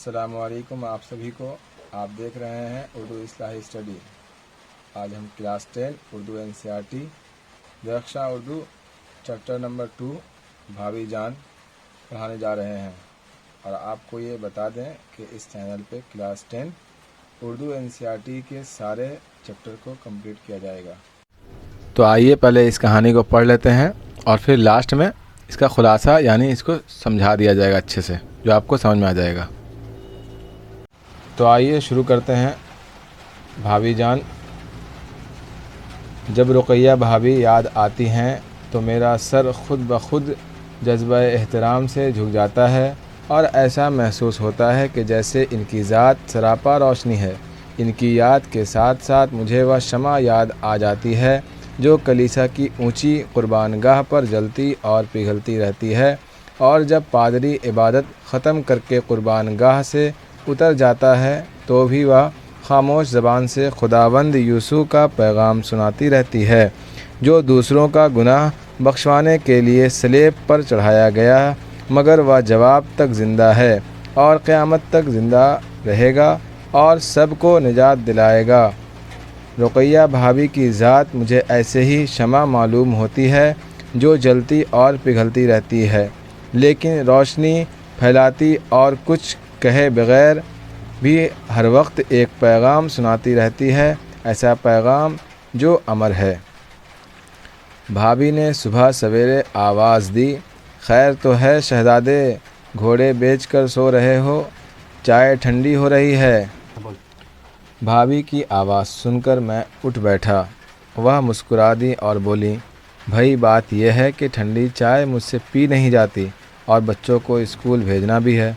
السلام علیکم آپ سبھی کو۔ آپ دیکھ رہے ہیں اردو اصلاحی اسٹڈی۔ آج ہم کلاس 10 اردو NCERT درخشاں اردو چیپٹر نمبر 2 بھابھی جان پڑھانے جا رہے ہیں، اور آپ کو یہ بتا دیں کہ اس چینل پہ کلاس 10 اردو NCERT کے سارے چیپٹر کو کمپلیٹ کیا جائے گا۔ تو آئیے پہلے اس کہانی کو پڑھ لیتے ہیں اور پھر لاسٹ میں اس کا خلاصہ یعنی اس کو سمجھا دیا جائے گا اچھے سے، جو آپ کو سمجھ میں آ جائے گا۔ تو آئیے شروع کرتے ہیں۔ بھابھی جان۔ جب رقیہ بھابھی یاد آتی ہیں تو میرا سر خود بخود جذبہ احترام سے جھک جاتا ہے، اور ایسا محسوس ہوتا ہے کہ جیسے ان کی ذات سراپا روشنی ہے۔ ان کی یاد کے ساتھ ساتھ مجھے وہ شمع یاد آ جاتی ہے جو کلیسا کی اونچی قربان گاہ پر جلتی اور پگھلتی رہتی ہے، اور جب پادری عبادت ختم کر کے قربان گاہ سے اتر جاتا ہے تو بھی وہ خاموش زبان سے خداوند یسوع کا پیغام سناتی رہتی ہے، جو دوسروں کا گناہ بخشوانے کے لیے صلیب پر چڑھایا گیا، مگر وہ جواب تک زندہ ہے اور قیامت تک زندہ رہے گا اور سب کو نجات دلائے گا۔ رقیہ بھابھی کی ذات مجھے ایسے ہی شمع معلوم ہوتی ہے جو جلتی اور پگھلتی رہتی ہے، لیکن روشنی پھیلاتی اور کچھ کہے بغیر بھی ہر وقت ایک پیغام سناتی رہتی ہے، ایسا پیغام جو امر ہے۔ بھابھی نے صبح سویرے آواز دی، خیر تو ہے شہزادے، گھوڑے بیچ کر سو رہے ہو، چائے ٹھنڈی ہو رہی ہے۔ بھابھی کی آواز سن کر میں اٹھ بیٹھا۔ وہ مسکرا دی اور بولی، بھئی بات یہ ہے کہ ٹھنڈی چائے مجھ سے پی نہیں جاتی اور بچوں کو اسکول بھیجنا بھی ہے۔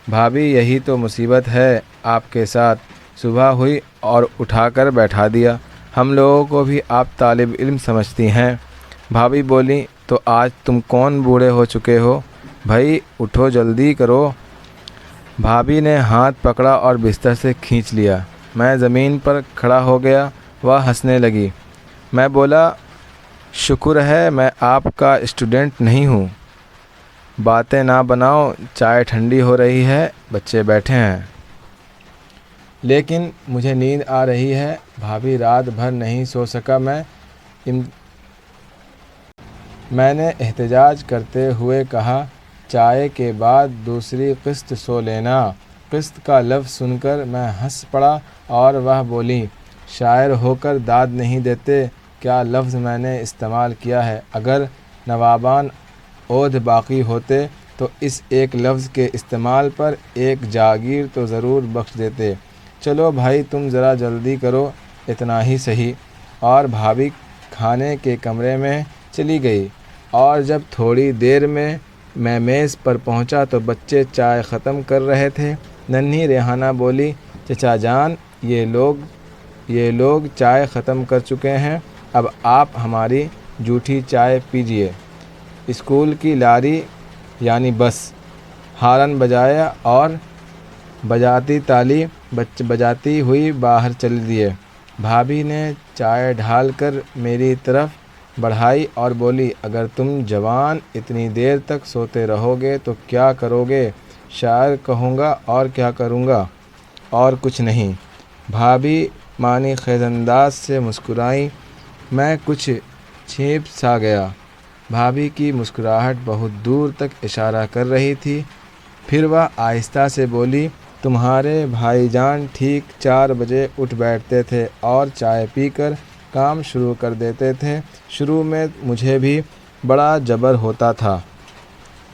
بھابھی یہی تو مصیبت ہے آپ کے ساتھ، صبح ہوئی اور اٹھا کر بیٹھا دیا، ہم لوگوں کو بھی آپ طالب علم سمجھتی ہیں۔ بھابھی بولی، تو آج تم کون بوڑھے ہو چکے ہو، بھئی اٹھو جلدی کرو۔ بھابھی نے ہاتھ پکڑا اور بستر سے کھینچ لیا۔ میں زمین پر کھڑا ہو گیا۔ وہ ہنسنے لگی۔ میں بولا، شکر ہے میں آپ کا اسٹوڈنٹ نہیں ہوں۔ باتیں نہ بناؤ، چائے ٹھنڈی ہو رہی ہے، بچے بیٹھے ہیں۔ لیکن مجھے نیند آ رہی ہے۔ بھابھی رات بھر نہیں سو سکا۔ میں نے احتجاج کرتے ہوئے کہا، چائے کے بعد دوسری قسط سو لینا۔ قسط کا لفظ سن کر میں ہنس پڑا اور وہ بولی، شاعر ہو کر داد نہیں دیتے، کیا لفظ میں نے استعمال کیا ہے، اگر نوابان عہد باقی ہوتے تو اس ایک لفظ کے استعمال پر ایک جاگیر تو ضرور بخش دیتے۔ چلو بھائی تم ذرا جلدی کرو، اتنا ہی سہی۔ اور بھابھی کھانے کے کمرے میں چلی گئی، اور جب تھوڑی دیر میں میز پر پہنچا تو بچے چائے ختم کر رہے تھے۔ ننھی ریحانہ بولی، چچا جان یہ لوگ چائے ختم کر چکے ہیں، اب آپ ہماری جھوٹی چائے پیجیے۔ اسکول کی لاری یعنی بس ہارن بجایا اور بجاتی تالی بجاتی ہوئی باہر چل دیے۔ بھابھی نے چائے ڈھال کر میری طرف بڑھائی اور بولی، اگر تم جوان اتنی دیر تک سوتے رہو گے تو کیا کرو گے؟ شاعر کہوں گا اور کیا کروں گا، اور کچھ نہیں۔ بھابھی معنی خیز انداز سے مسکرائیں۔ میں کچھ چونک سا گیا۔ بھابھی کی مسکراہٹ بہت دور تک اشارہ کر رہی تھی۔ پھر وہ آہستہ سے بولی، تمہارے بھائی جان ٹھیک 4 بجے اٹھ بیٹھتے تھے اور چائے پی کر کام شروع کر دیتے تھے۔ شروع میں مجھے بھی بڑا جبر ہوتا تھا،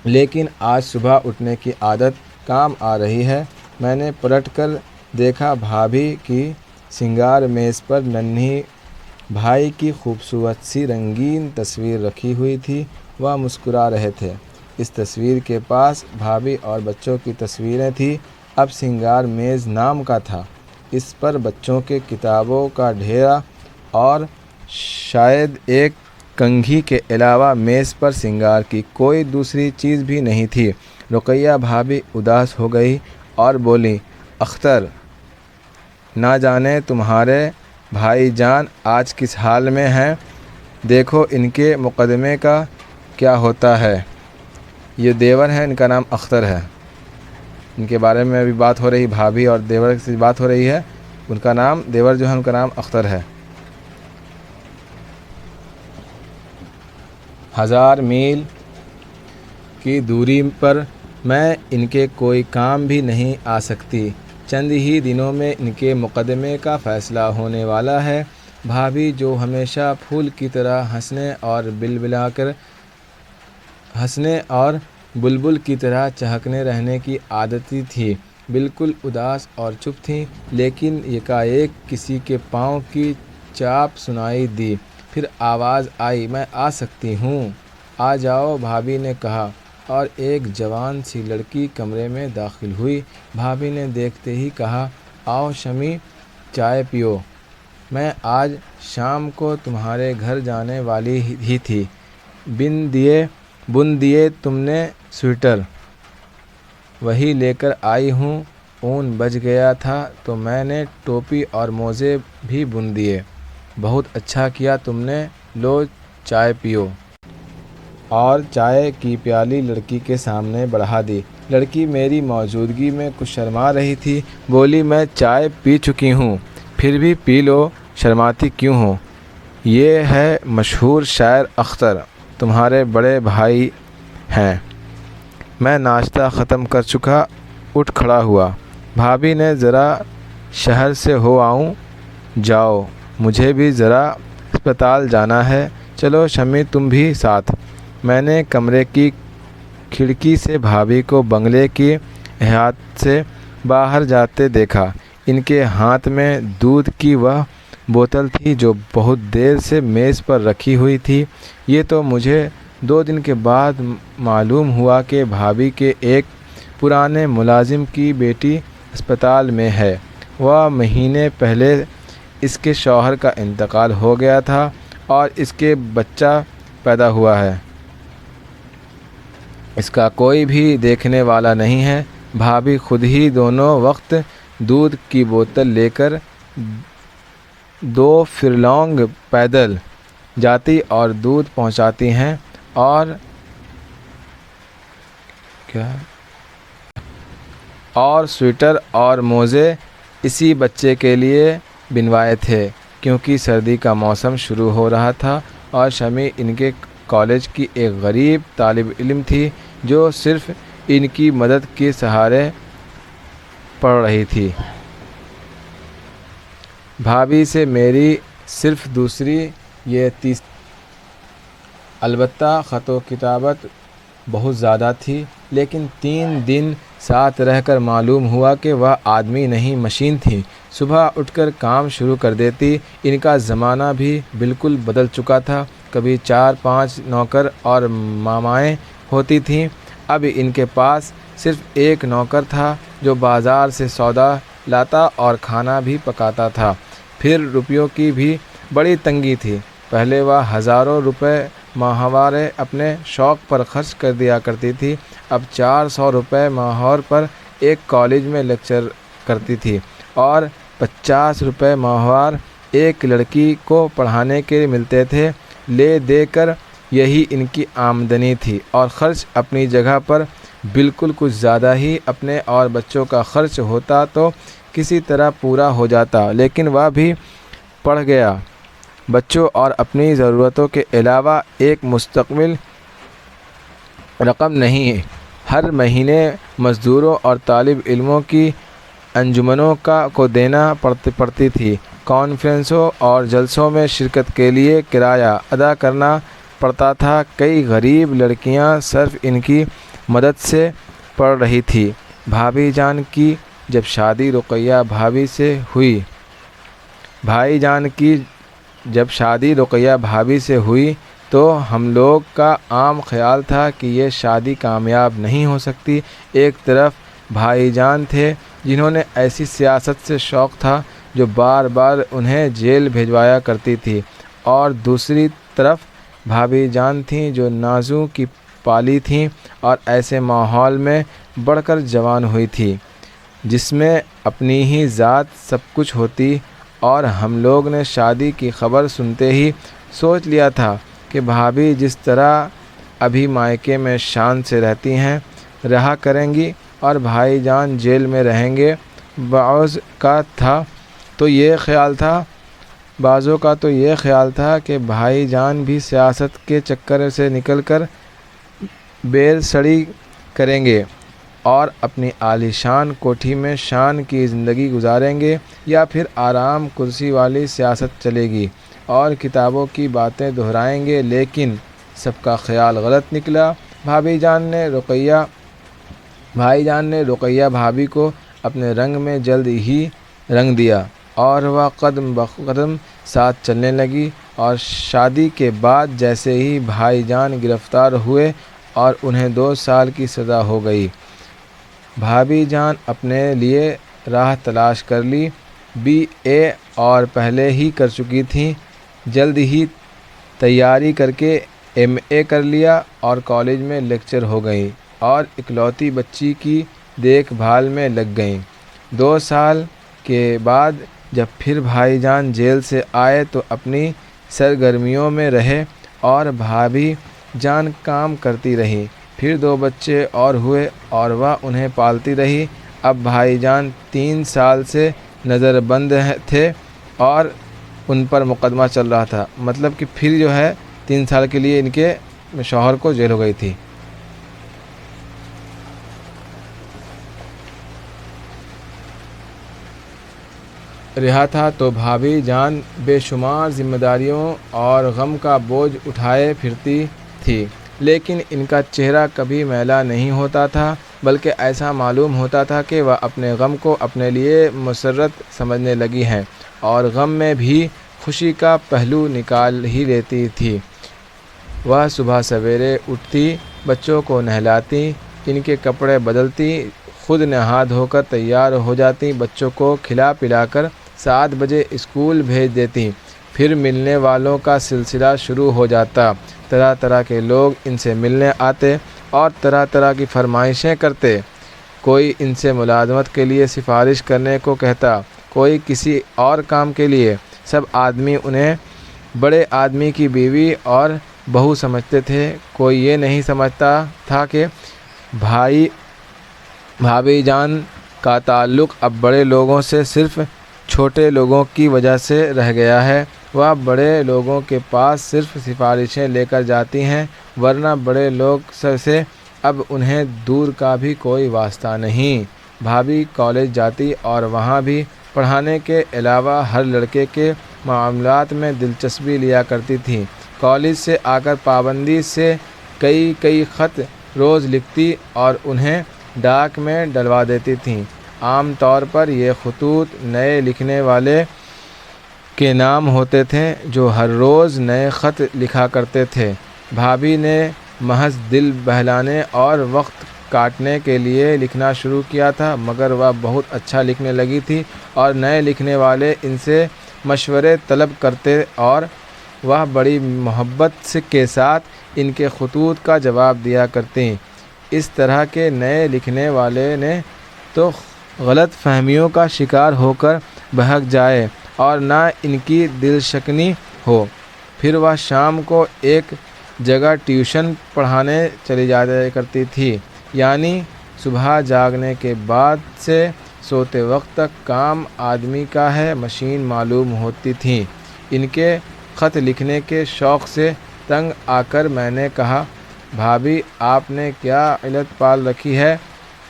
لیکن آج صبح اٹھنے کی عادت کام آ رہی ہے۔ میں نے پلٹ کر دیکھا، بھابھی کی سنگار میز پر ننھی بھائی کی خوبصورت سی رنگین تصویر رکھی ہوئی تھی۔ وہ مسکرا رہے تھے۔ اس تصویر کے پاس بھابھی اور بچوں کی تصویریں تھیں۔ اب سنگار میز نام کا تھا۔ اس پر بچوں کے کتابوں کا ڈھیرا اور شاید ایک کنگھی کے علاوہ میز پر سنگار کی کوئی دوسری چیز بھی نہیں تھی۔ رقیہ بھابھی اداس ہو گئی اور بولی، اختر، نہ جانے تمہارے بھائی جان آج کس حال میں ہیں، دیکھو ان کے مقدمے کا کیا ہوتا ہے۔ یہ دیور ہے، ان کا نام اختر ہے۔ ان کے بارے میں ابھی بات ہو رہی، بھابھی اور دیور سے بات ہو رہی ہے۔ ان کا نام دیور جو ہے ان کا نام اختر ہے۔ 1000 میل کی دوری پر میں ان کے کوئی کام بھی نہیں آ سکتی۔ چند ہی دنوں میں ان کے مقدمے کا فیصلہ ہونے والا ہے۔ بھابھی جو ہمیشہ پھول کی طرح ہنسنے اور بلبل کی طرح چہکنے رہنے کی عادتی تھی، بالکل اداس اور چپ تھیں، لیکن یکایک کسی کے پاؤں کی چاپ سنائی دی۔ پھر آواز آئی، میں آ سکتی ہوں؟ آ جاؤ، بھابھی نے کہا، اور ایک جوان سی لڑکی کمرے میں داخل ہوئی۔ بھابھی نے دیکھتے ہی کہا، آؤ شمی، چائے پیو۔ میں آج شام کو تمہارے گھر جانے والی ہی تھی۔ بن دیے تم نے سویٹر؟ وہی لے کر آئی ہوں۔ اون بچ گیا تھا تو میں نے ٹوپی اور موزے بھی بن دیے۔ بہت اچھا کیا تم نے، لو چائے پیو۔ اور چائے کی پیالی لڑکی کے سامنے بڑھا دی۔ لڑکی میری موجودگی میں کچھ شرما رہی تھی، بولی، میں چائے پی چکی ہوں، پھر بھی پی لو، شرماتی کیوں ہو؟ یہ ہے مشہور شاعر اختر، تمہارے بڑے بھائی ہیں۔ میں ناشتہ ختم کر چکا، اٹھ کھڑا ہوا۔ بھابھی نے، ذرا شہر سے ہو آؤں؟ جاؤ، مجھے بھی ذرا اسپتال جانا ہے، چلو شمی تم بھی ساتھ۔ میں نے کمرے کی کھڑکی سے بھابھی کو بنگلے کی احاطے سے باہر جاتے دیکھا۔ ان کے ہاتھ میں دودھ کی وہ بوتل تھی جو بہت دیر سے میز پر رکھی ہوئی تھی۔ یہ تو مجھے 2 دن کے بعد معلوم ہوا کہ بھابھی کے ایک پرانے ملازم کی بیٹی اسپتال میں ہے۔ وہ مہینے پہلے اس کے شوہر کا انتقال ہو گیا تھا اور اس کے بچہ پیدا ہوا ہے۔ اس کا کوئی بھی دیکھنے والا نہیں ہے۔ بھابھی خود ہی دونوں وقت دودھ کی بوتل لے کر 2 فرلانگ پیدل جاتی اور دودھ پہنچاتی ہیں، اور سویٹر اور موزے اسی بچے کے لیے بنوائے تھے، کیونکہ سردی کا موسم شروع ہو رہا تھا اور شمی ان کے کالج کی ایک غریب طالب علم تھی جو صرف ان کی مدد کے سہارے پڑھ رہی تھی۔ بھابھی سے میری صرف دوسری یہ تیسری، البتہ خط و کتابت بہت زیادہ تھی، لیکن 3 دن ساتھ رہ کر معلوم ہوا کہ وہ آدمی نہیں مشین تھی۔ صبح اٹھ کر کام شروع کر دیتی۔ ان کا زمانہ بھی بالکل بدل چکا تھا۔ کبھی 4-5 نوکر اور مامائیں ہوتی تھیں، اب ان کے پاس صرف ایک نوکر تھا جو بازار سے سودا لاتا اور کھانا بھی پکاتا تھا۔ پھر روپیوں کی بھی بڑی تنگی تھی۔ پہلے وہ ہزاروں روپے ماہوارے اپنے شوق پر خرچ کر دیا کرتی تھی، اب 400 روپے ماہور پر ایک کالج میں لیکچر کرتی تھی اور 50 روپے ماہوار ایک لڑکی کو پڑھانے کے ملتے تھے۔ لے دے کر یہی ان کی آمدنی تھی اور خرچ اپنی جگہ پر بالکل کچھ زیادہ ہی اپنے اور بچوں کا خرچ ہوتا تو کسی طرح پورا ہو جاتا، لیکن وہ بھی پڑ گیا۔ بچوں اور اپنی ضرورتوں کے علاوہ ایک مستقل رقم نہیں ہر مہینے مزدوروں اور طالب علموں کی انجمنوں کو دینا پڑتی تھی۔ کانفرنسوں اور جلسوں میں شرکت کے لیے کرایہ ادا کرنا پڑتا تھا۔ کئی غریب لڑکیاں صرف ان کی مدد سے پڑھ رہی تھیں۔ بھابھی جان کی جب شادی رقیہ بھابھی سے ہوئی تو ہم لوگ کا عام خیال تھا کہ یہ شادی کامیاب نہیں ہو سکتی۔ ایک طرف بھائی جان تھے جنہوں نے ایسی سیاست سے شوق تھا جو بار بار انہیں جیل بھجوایا کرتی تھی، اور دوسری طرف بھابھی جان تھیں جو نازوں کی پالی تھیں اور ایسے ماحول میں بڑھ کر جوان ہوئی تھیں جس میں اپنی ہی ذات سب کچھ ہوتی، اور ہم لوگ نے شادی کی خبر سنتے ہی سوچ لیا تھا کہ بھابھی جس طرح ابھی مائکے میں شان سے رہتی ہیں رہا کریں گی، اور بھائی جان جیل میں رہیں گے۔ بعضوں کا تو یہ خیال تھا کہ بھائی جان بھی سیاست کے چکر سے نکل کر بیر سڑی کریں گے اور اپنی عالی شان کوٹھی میں شان کی زندگی گزاریں گے، یا پھر آرام کرسی والی سیاست چلے گی اور کتابوں کی باتیں دہرائیں گے۔ لیکن سب کا خیال غلط نکلا۔ بھائی جان نے رقیہ بھابھی کو اپنے رنگ میں جلد ہی رنگ دیا اور وہ قدم بقدم ساتھ چلنے لگی، اور شادی کے بعد جیسے ہی بھائی جان گرفتار ہوئے اور انہیں 2 سال کی سزا ہو گئی، بھابھی جان اپنے لیے راہ تلاش کر لی۔ BA اور پہلے ہی کر چکی تھیں، جلد ہی تیاری کر کے MA کر لیا اور کالج میں لیکچر ہو گئیں اور اکلوتی بچی کی دیکھ بھال میں لگ گئیں۔ 2 سال کے بعد جب پھر بھائی جان جیل سے آئے تو اپنی سرگرمیوں میں رہے اور بھابھی جان کام کرتی رہی۔ پھر 2 بچے اور ہوئے اور وہ انہیں پالتی رہی۔ اب بھائی جان 3 سال سے نظر بند تھے اور ان پر مقدمہ چل رہا تھا، مطلب کہ پھر 3 سال کے لیے ان کے شوہر کو جیل ہو گئی تھی۔ رہا تھا تو بھابھی جان بے شمار ذمہ داریوں اور غم کا بوجھ اٹھائے پھرتی تھی، لیکن ان کا چہرہ کبھی میلا نہیں ہوتا تھا، بلکہ ایسا معلوم ہوتا تھا کہ وہ اپنے غم کو اپنے لیے مسرت سمجھنے لگی ہیں اور غم میں بھی خوشی کا پہلو نکال ہی لیتی تھی۔ وہ صبح سویرے اٹھتی، بچوں کو نہلاتی، ان کے کپڑے بدلتی، خود نہا دھو کر تیار ہو جاتی، بچوں کو کھلا پلا کر 7 بجے اسکول بھیج دیتی۔ پھر ملنے والوں کا سلسلہ شروع ہو جاتا۔ طرح طرح کے لوگ ان سے ملنے آتے اور طرح طرح کی فرمائشیں کرتے۔ کوئی ان سے ملازمت کے لیے سفارش کرنے کو کہتا، کوئی کسی اور کام کے لیے۔ سب آدمی انہیں بڑے آدمی کی بیوی اور بہو سمجھتے تھے۔ کوئی یہ نہیں سمجھتا تھا کہ بھابھی جان کا تعلق اب بڑے لوگوں سے صرف چھوٹے لوگوں کی وجہ سے رہ گیا ہے۔ وہ بڑے لوگوں کے پاس صرف سفارشیں لے کر جاتی ہیں، ورنہ بڑے لوگ سے اب انہیں دور کا بھی کوئی واسطہ نہیں۔ بھابھی کالج جاتی اور وہاں بھی پڑھانے کے علاوہ ہر لڑکے کے معاملات میں دلچسپی لیا کرتی تھی۔ کالج سے آ کر پابندی سے کئی خط روز لکھتی اور انہیں ڈاک میں ڈلوا دیتی تھیں۔ عام طور پر یہ خطوط نئے لکھنے والے کے نام ہوتے تھے جو ہر روز نئے خط لکھا کرتے تھے۔ بھابھی نے محض دل بہلانے اور وقت کاٹنے کے لیے لکھنا شروع کیا تھا، مگر وہ بہت اچھا لکھنے لگی تھی اور نئے لکھنے والے ان سے مشورے طلب کرتے اور وہ بڑی محبت کے ساتھ ان کے خطوط کا جواب دیا کرتیں۔ اس طرح کے نئے لکھنے والے نے تو غلط فہمیوں کا شکار ہو کر بہک جائے اور نہ ان کی دل شکنی ہو، پھر وہ شام کو ایک جگہ ٹیوشن پڑھانے چلی جایا کرتی تھی، یعنی صبح جاگنے کے بعد سے سوتے وقت تک کام آدمی کا ہے مشین معلوم ہوتی تھیں۔ ان کے خط لکھنے کے شوق سے تنگ آ کر میں نے کہا، بھابھی آپ نے کیا علت پال رکھی ہے؟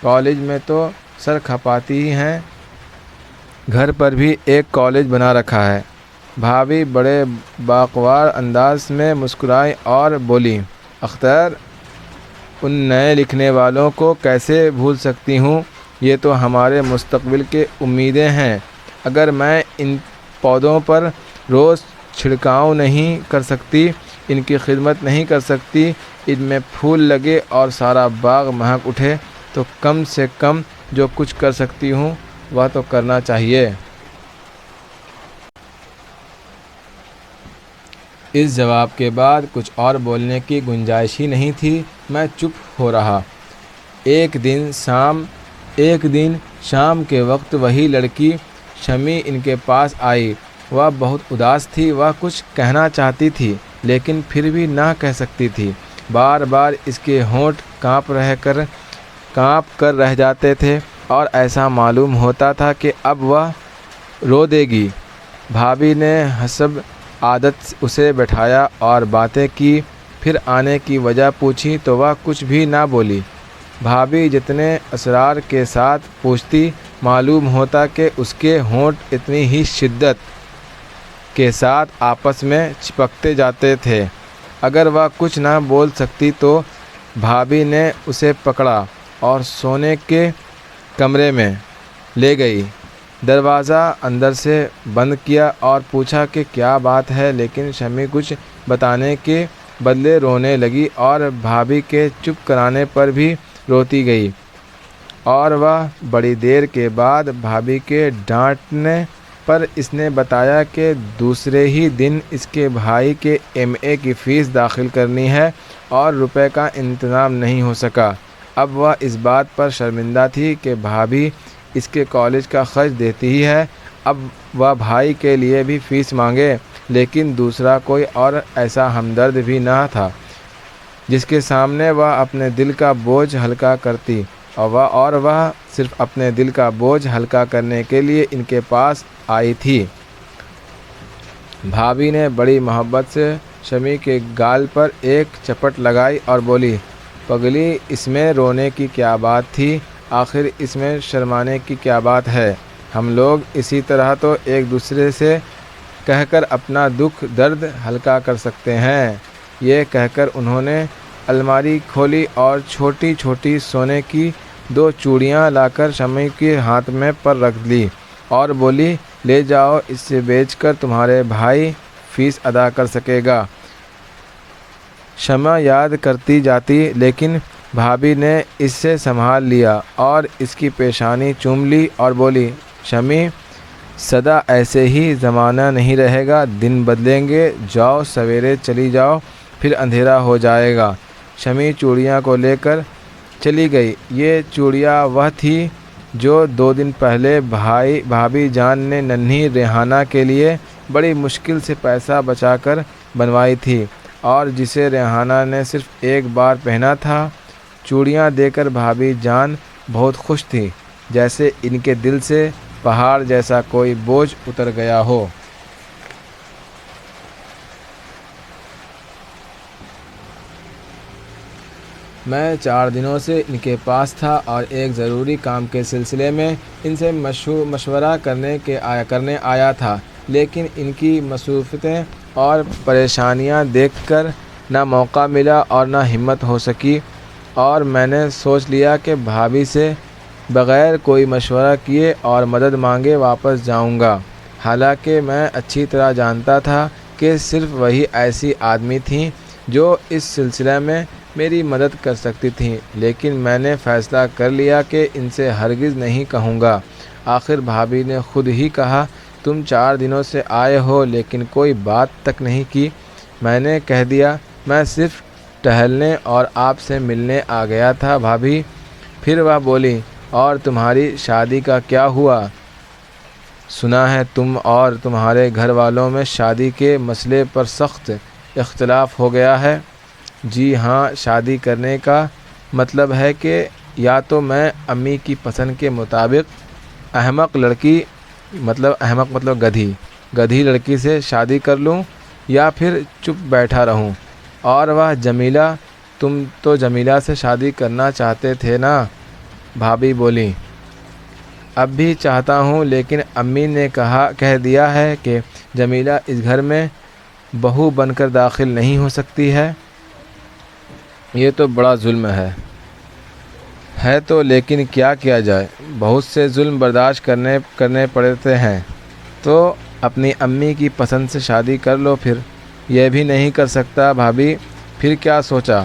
کالج میں تو سر کھپاتی ہی ہیں، گھر پر بھی ایک کالج بنا رکھا ہے۔ بھابھی بڑے باوقار انداز میں مسکرائیں اور بولیں، اختر ان نئے لکھنے والوں کو کیسے بھول سکتی ہوں؟ یہ تو ہمارے مستقبل کے امیدیں ہیں۔ اگر میں ان پودوں پر روز چھڑکاؤ نہیں کر سکتی، ان کی خدمت نہیں کر سکتی، ان میں پھول لگے اور سارا باغ مہک اٹھے، تو کم سے کم جو کچھ کر سکتی ہوں وہ تو کرنا چاہیے۔ اس جواب کے بعد کچھ اور بولنے کی گنجائش ہی نہیں تھی۔ میں چپ ہو رہا۔ ایک دن شام کے وقت وہی لڑکی شمی ان کے پاس آئی۔ وہ بہت اداس تھی۔ وہ کچھ کہنا چاہتی تھی لیکن پھر بھی نہ کہہ سکتی تھی۔ بار بار اس کے ہونٹ کانپ کانپ کر رہ جاتے تھے اور ایسا معلوم ہوتا تھا کہ اب وہ رو دے گی۔ بھابھی نے حسب عادت اسے بٹھایا اور باتیں کی، پھر آنے کی وجہ پوچھی تو وہ کچھ بھی نہ بولی۔ بھابھی جتنے اسرار کے ساتھ پوچھتی، معلوم ہوتا کہ اس کے ہونٹ اتنی ہی شدت کے ساتھ آپس میں چپکتے جاتے تھے۔ اگر وہ کچھ نہ بول سکتی تو بھابھی نے اسے پکڑا اور سونے کے کمرے میں لے گئی، دروازہ اندر سے بند کیا اور پوچھا کہ کیا بات ہے، لیکن شمع کچھ بتانے کے بدلے رونے لگی اور بھابھی کے چپ کرانے پر بھی روتی گئی، اور وہ بڑی دیر کے بعد بھابھی کے ڈانٹنے پر اس نے بتایا کہ دوسرے ہی دن اس کے بھائی کے MA کی فیس داخل کرنی ہے اور روپے کا انتظام نہیں ہو سکا۔ اب وہ اس بات پر شرمندہ تھی کہ بھابھی اس کے کالج کا خرچ دیتی ہی ہے، اب وہ بھائی کے لیے بھی فیس مانگے، لیکن دوسرا کوئی اور ایسا ہمدرد بھی نہ تھا جس کے سامنے وہ اپنے دل کا بوجھ ہلکا کرتی، اور وہ صرف اپنے دل کا بوجھ ہلکا کرنے کے لیے ان کے پاس آئی تھی۔ بھابھی نے بڑی محبت سے شمع کے گال پر ایک چپٹ لگائی اور بولی، پگلی، اس میں رونے کی کیا بات تھی؟ آخر اس میں شرمانے کی کیا بات ہے؟ ہم لوگ اسی طرح تو ایک دوسرے سے کہہ کر اپنا دکھ درد ہلکا کر سکتے ہیں۔ یہ کہہ کر انہوں نے الماری کھولی اور چھوٹی چھوٹی سونے کی 2 چوڑیاں لا کر شمع کے ہاتھ میں پر رکھ لی اور بولی، لے جاؤ، اس سے بیچ کر تمہارے بھائی فیس ادا کر سکے گا۔ شمع یاد کرتی جاتی، لیکن بھابھی نے اس سے سنبھال لیا اور اس کی پیشانی چوم لی اور بولی، شمع، سدا ایسے ہی زمانہ نہیں رہے گا، دن بدلیں گے، جاؤ، سویرے چلی جاؤ، پھر اندھیرا ہو جائے گا۔ شمع چوڑیاں کو لے کر چلی گئی۔ یہ چوڑیاں وہ تھی جو 2 دن پہلے بھابھی جان نے ننھی ریحانہ کے لیے بڑی مشکل سے پیسہ بچا کر بنوائی تھی اور جسے ریحانہ نے صرف ایک بار پہنا تھا۔ چوڑیاں دے کر بھابھی جان بہت خوش تھی، جیسے ان کے دل سے پہاڑ جیسا کوئی بوجھ اتر گیا ہو۔ میں 4 دنوں سے ان کے پاس تھا اور ایک ضروری کام کے سلسلے میں ان سے مشورہ کرنے آیا تھا، لیکن ان کی مصروفیتیں اور پریشانیاں دیکھ کر نہ موقع ملا اور نہ ہمت ہو سکی، اور میں نے سوچ لیا کہ بھابھی سے بغیر کوئی مشورہ کیے اور مدد مانگے واپس جاؤں گا۔ حالانکہ میں اچھی طرح جانتا تھا کہ صرف وہی ایسی آدمی تھیں جو اس سلسلے میں میری مدد کر سکتی تھیں، لیکن میں نے فیصلہ کر لیا کہ ان سے ہرگز نہیں کہوں گا۔ آخر بھابھی نے خود ہی کہا، تم 4 دنوں سے آئے ہو لیکن کوئی بات تک نہیں کی۔ میں نے کہہ دیا، میں صرف ٹہلنے اور آپ سے ملنے آ گیا تھا بھابھی۔ پھر وہ بولی، اور تمہاری شادی کا کیا ہوا؟ سنا ہے تم اور تمہارے گھر والوں میں شادی کے مسئلے پر سخت اختلاف ہو گیا ہے۔ جی ہاں، شادی کرنے کا مطلب ہے کہ یا تو میں امی کی پسند کے مطابق احمق گدھی لڑکی سے شادی کر لوں، یا پھر چپ بیٹھا رہوں۔ اور وہ جمیلہ، تم تو جمیلہ سے شادی کرنا چاہتے تھے نا؟ بھابھی بولی، اب بھی چاہتا ہوں، لیکن امی نے کہہ دیا ہے کہ جمیلہ اس گھر میں بہو بن کر داخل نہیں ہو سکتی ہے۔ یہ تو بڑا ظلم ہے تو، لیکن کیا کیا جائے، بہت سے ظلم برداشت کرنے پڑتے ہیں، تو اپنی امی کی پسند سے شادی کر لو پھر۔ یہ بھی نہیں کر سکتا بھابھی؟ پھر کیا سوچا؟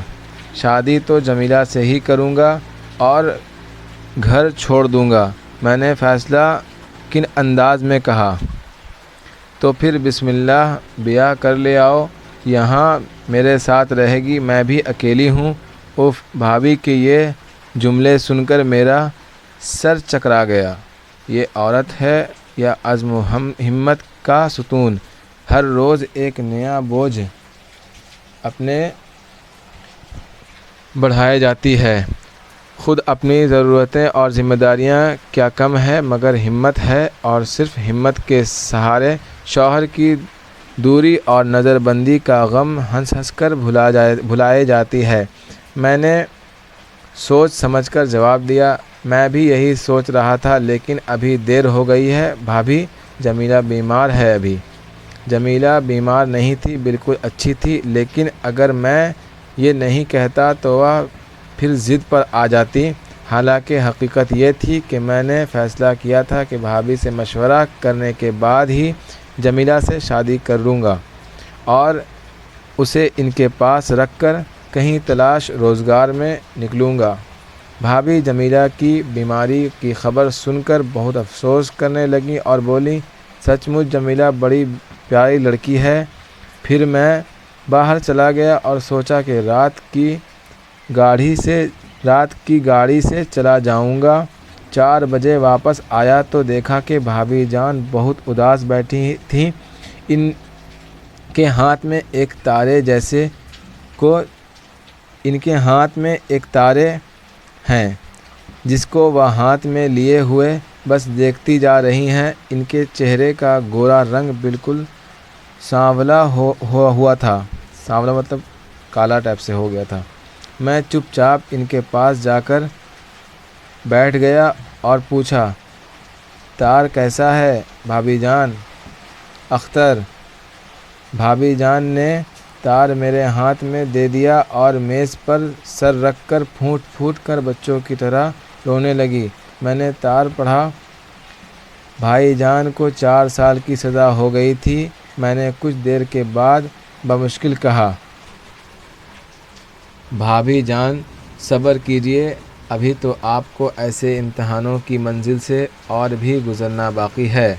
شادی تو جمیلہ سے ہی کروں گا اور گھر چھوڑ دوں گا، میں نے فیصلہ کن انداز میں کہا۔ تو پھر بسم اللہ، بیاہ کر لے آؤ، یہاں میرے ساتھ رہے گی، میں بھی اکیلی ہوں۔ اف، بھابھی کے یہ جملے سن کر میرا سر چکرا گیا۔ یہ عورت ہے یا عزم و ہمت کا ستون، ہر روز ایک نیا بوجھ اپنے بڑھائے جاتی ہے۔ خود اپنی ضرورتیں اور ذمہ داریاں کیا کم ہے، مگر ہمت ہے، اور صرف ہمت کے سہارے شوہر کی دوری اور نظر بندی کا غم ہنس ہنس کر بھلائے جاتی ہے۔ میں نے سوچ سمجھ کر جواب دیا، میں بھی یہی سوچ رہا تھا، لیکن ابھی دیر ہو گئی ہے بھابھی، جمیلہ بیمار ہے ابھی۔ جمیلہ بیمار نہیں تھی، بالکل اچھی تھی، لیکن اگر میں یہ نہیں کہتا تو وہ پھر ضد پر آ جاتی۔ حالانکہ حقیقت یہ تھی کہ میں نے فیصلہ کیا تھا کہ بھابھی سے مشورہ کرنے کے بعد ہی جمیلہ سے شادی کروں گا اور اسے ان کے پاس رکھ کر کہیں تلاش روزگار میں نکلوں گا۔ بھابھی جمیلہ کی بیماری کی خبر سن کر بہت افسوس کرنے لگیں اور بولی، سچ مچ جمیلہ بڑی پیاری لڑکی ہے۔ پھر میں باہر چلا گیا اور سوچا کہ رات کی گاڑی سے چلا جاؤں گا۔ 4 بجے واپس آیا تو دیکھا کہ بھابھی جان بہت اداس بیٹھی تھیں۔ ان کے ہاتھ میں ایک تارے ہیں جس کو وہ ہاتھ میں لیے ہوئے بس دیکھتی جا رہی ہیں۔ ان کے چہرے کا گورا رنگ بالکل سانولا ہوا تھا، سانولا مطلب کالا ٹائپ سے ہو گیا تھا۔ میں چپ چاپ ان کے پاس جا کر بیٹھ گیا اور پوچھا، تار کیسا ہے بھابھی جان؟ اختر۔ بھابھی جان نے تار میرے ہاتھ میں دے دیا اور میز پر سر رکھ کر پھوٹ پھوٹ کر بچوں کی طرح رونے لگی۔ میں نے تار پڑھا، بھائی جان کو 4 سال کی سزا ہو گئی تھی۔ میں نے کچھ دیر کے بعد بمشکل کہا، بھابھی جان صبر کیجیے، ابھی تو آپ کو ایسے امتحانوں کی منزل سے اور بھی گزرنا باقی ہے۔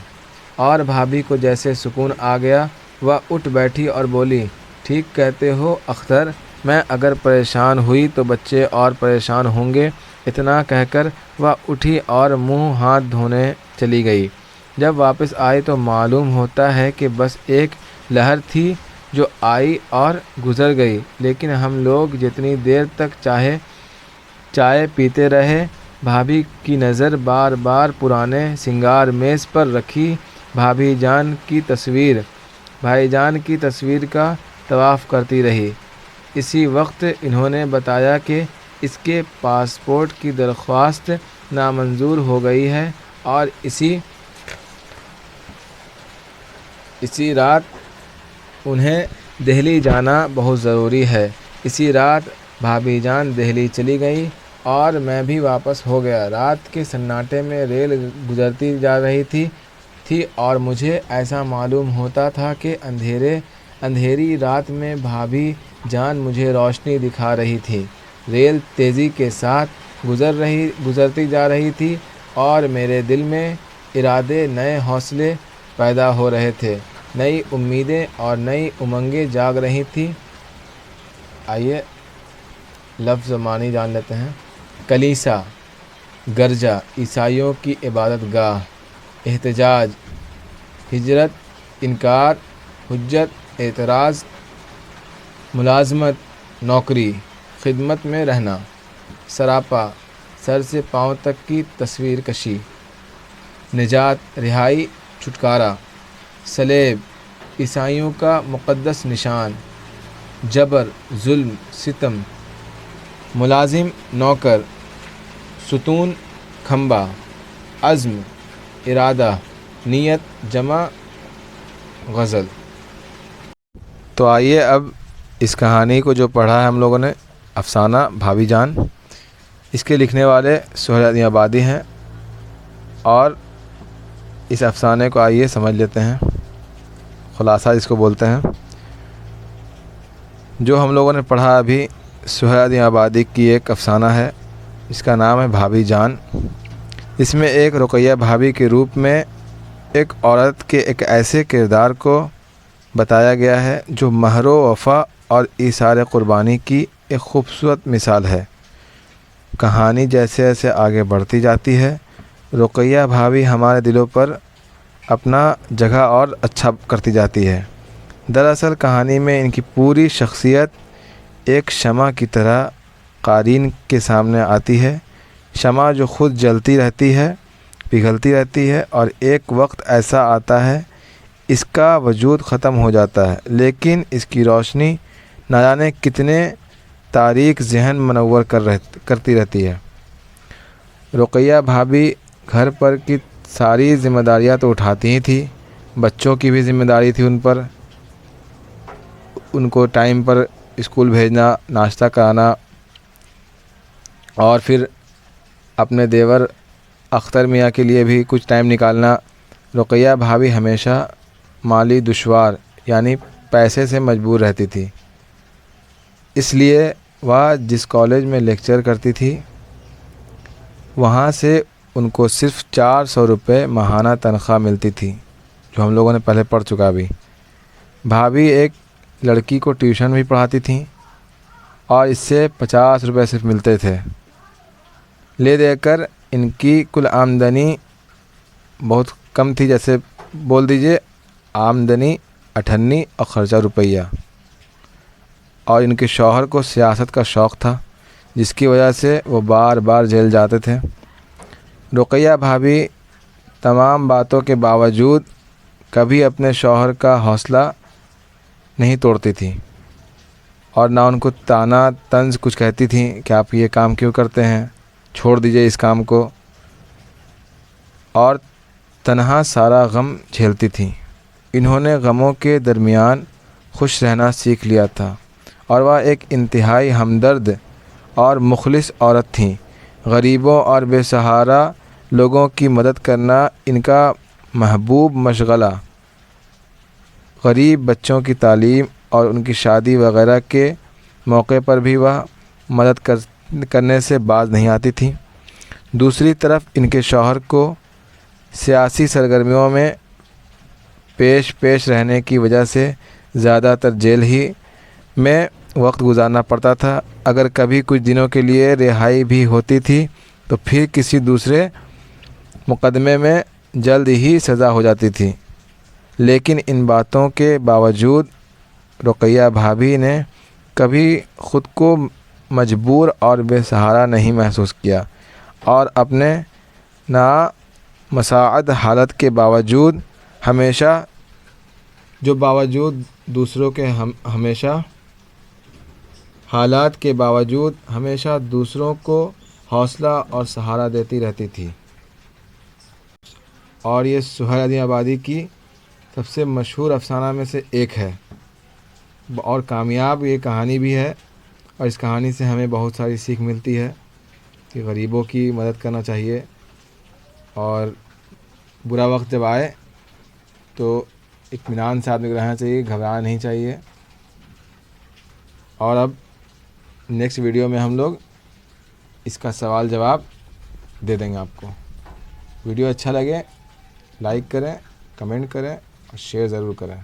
اور بھابھی کو جیسے سکون آ گیا، وہ اٹھ بیٹھی اور بولی، ٹھیک کہتے ہو اختر، میں اگر پریشان ہوئی تو بچے اور پریشان ہوں گے۔ اتنا کہہ کر وہ اٹھی اور منہ ہاتھ دھونے چلی گئی۔ جب واپس آئی تو معلوم ہوتا ہے کہ بس ایک لہر تھی جو آئی اور گزر گئی، لیکن ہم لوگ جتنی دیر تک چائے پیتے رہے، بھابھی کی نظر بار بار پرانے سنگار میز پر رکھی بھائی جان کی تصویر کا طواف کرتی رہی۔ اسی وقت انہوں نے بتایا کہ اس کے پاسپورٹ کی درخواست نامنظور ہو گئی ہے اور اسی رات انہیں دہلی جانا بہت ضروری ہے۔ اسی رات بھابھی جان دہلی چلی گئی اور میں بھی واپس ہو گیا۔ رات کے سناٹے میں ریل گزرتی جا رہی تھی اور مجھے ایسا معلوم ہوتا تھا کہ اندھیری رات میں بھابھی جان مجھے روشنی دکھا رہی تھی۔ ریل تیزی کے ساتھ گزرتی جا رہی تھی اور میرے دل میں ارادے، نئے حوصلے پیدا ہو رہے تھے، نئی امیدیں اور نئی امنگیں جاگ رہی تھیں۔ آئیے لفظ معنی جان لیتے ہیں۔ کلیسا، گرجا، عیسائیوں کی عبادت گاہ۔ احتجاج، ہجرت، انکار، حجت، اعتراض، ملازمت، نوکری، خدمت میں رہنا۔ سراپا، سر سے پاؤں تک کی تصویر کشی۔ نجات، رہائی، چھٹکارا۔ صلیب، عیسائیوں کا مقدس نشان۔ جبر، ظلم، ستم۔ ملازم، نوکر۔ ستون، کھمبا۔ عزم، ارادہ، نیت، جمع، غزل۔ تو آئیے اب اس کہانی کو جو پڑھا ہے ہم لوگوں نے، افسانہ بھابھی جان، اس کے لکھنے والے سہیل الدین آبادی ہیں، اور اس افسانے کو آئیے سمجھ لیتے ہیں، خلاصہ اس کو بولتے ہیں۔ جو ہم لوگوں نے پڑھا ابھی سہیل الدین آبادی کی ایک افسانہ ہے، اس کا نام ہے بھابھی جان۔ اس میں ایک رقیہ بھابھی کے روپ میں ایک عورت کے ایک ایسے کردار کو بتایا گیا ہے جو مہر و وفا اور ایثار قربانی کی ایک خوبصورت مثال ہے۔ کہانی جیسے جیسے آگے بڑھتی جاتی ہے، رقیہ بھابھی ہمارے دلوں پر اپنا جگہ اور اچھا کرتی جاتی ہے۔ دراصل کہانی میں ان کی پوری شخصیت ایک شمع کی طرح قارئین کے سامنے آتی ہے۔ شمع جو خود جلتی رہتی ہے، پگھلتی رہتی ہے، اور ایک وقت ایسا آتا ہے اس کا وجود ختم ہو جاتا ہے، لیکن اس کی روشنی نہ جانے کتنے تاریک ذہن منور کرتی رہتی ہے۔ رقیہ بھابی گھر پر کی ساری ذمہ داریاں تو اٹھاتی ہی تھی، بچوں کی بھی ذمہ داری تھی ان پر، ان کو ٹائم پر اسکول بھیجنا، ناشتہ کرانا، اور پھر اپنے دیور اختر میاں کے لیے بھی کچھ ٹائم نکالنا۔ رقیہ بھابی ہمیشہ مالی دشوار یعنی پیسے سے مجبور رہتی تھی، اس لیے وہ جس کالج میں لیکچر کرتی تھی وہاں سے ان کو صرف 400 روپے ماہانہ تنخواہ ملتی تھی، جو ہم لوگوں نے پہلے پڑھ چکا بھی۔ بھابی ایک لڑکی کو ٹیوشن بھی پڑھاتی تھیں اور اس سے 50 روپے صرف ملتے تھے، لے دے کر ان کی کل آمدنی بہت کم تھی، جیسے بول دیجئے آمدنی 98 اور خرچہ روپیہ۔ اور ان کے شوہر کو سیاست کا شوق تھا، جس کی وجہ سے وہ بار بار جیل جاتے تھے۔ رقیہ بھابی تمام باتوں کے باوجود کبھی اپنے شوہر کا حوصلہ نہیں توڑتی تھی، اور نہ ان کو طعنہ طنز کچھ کہتی تھیں کہ آپ یہ کام کیوں کرتے ہیں، چھوڑ دیجئے اس کام کو، اور تنہا سارا غم جھیلتی تھیں۔ انہوں نے غموں کے درمیان خوش رہنا سیکھ لیا تھا، اور وہ ایک انتہائی ہمدرد اور مخلص عورت تھیں۔ غریبوں اور بے سہارا لوگوں کی مدد کرنا ان کا محبوب مشغلہ۔ غریب بچوں کی تعلیم اور ان کی شادی وغیرہ کے موقع پر بھی وہ مدد کرنے سے باز نہیں آتی تھیں۔ دوسری طرف ان کے شوہر کو سیاسی سرگرمیوں میں پیش رہنے کی وجہ سے زیادہ تر جیل ہی میں وقت گزارنا پڑتا تھا۔ اگر کبھی کچھ دنوں کے لیے رہائی بھی ہوتی تھی تو پھر کسی دوسرے مقدمے میں جلد ہی سزا ہو جاتی تھی۔ لیکن ان باتوں کے باوجود رقیہ بھابی نے کبھی خود کو مجبور اور بے سہارا نہیں محسوس کیا، اور اپنے نامساعد حالت کے باوجود ہمیشہ دوسروں کو حوصلہ اور سہارا دیتی رہتی تھی۔ اور یہ سہیل الدین آبادی کی سب سے مشہور افسانہ میں سے ایک ہے، اور کامیاب یہ کہانی بھی ہے، اور اس کہانی سے ہمیں بہت ساری سیکھ ملتی ہے کہ غریبوں کی مدد کرنا چاہیے، اور برا وقت جب آئے تو اطمینان سے آدمی کو رہنا چاہیے، گھبرانا نہیں چاہیے۔ اور اب نیکسٹ ویڈیو میں ہم لوگ اس کا سوال جواب دے دیں گے آپ کو۔ ویڈیو اچھا لگے لائک کریں، کمنٹ کریں اور شیئر ضرور کریں۔